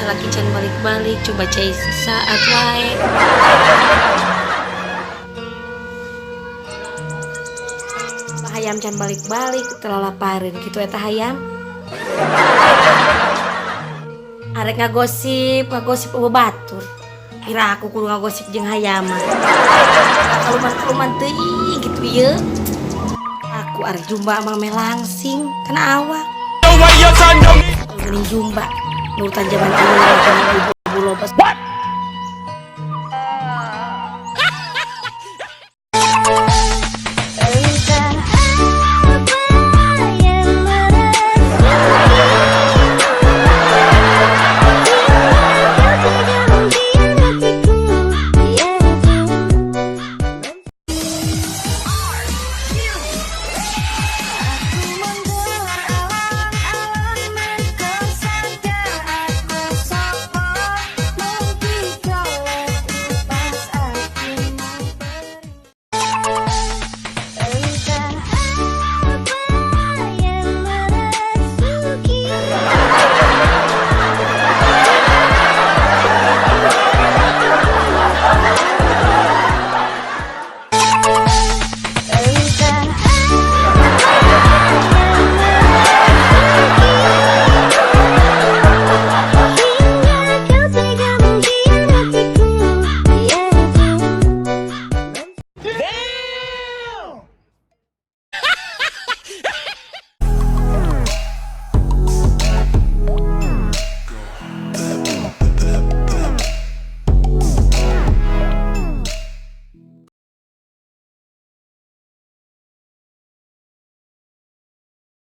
lalaki can balik-balik coba cai saat wae. Hayam can balik-balik telalaparin gitu eta hayam. Arek ngagosip batur. Kira aku kudu ngagosip jeung hayam. Kaluman teuing gitu ieu. Aku arek jumba mah meh langsing kana awak. Geuning jumba nurutan zaman ieu loba.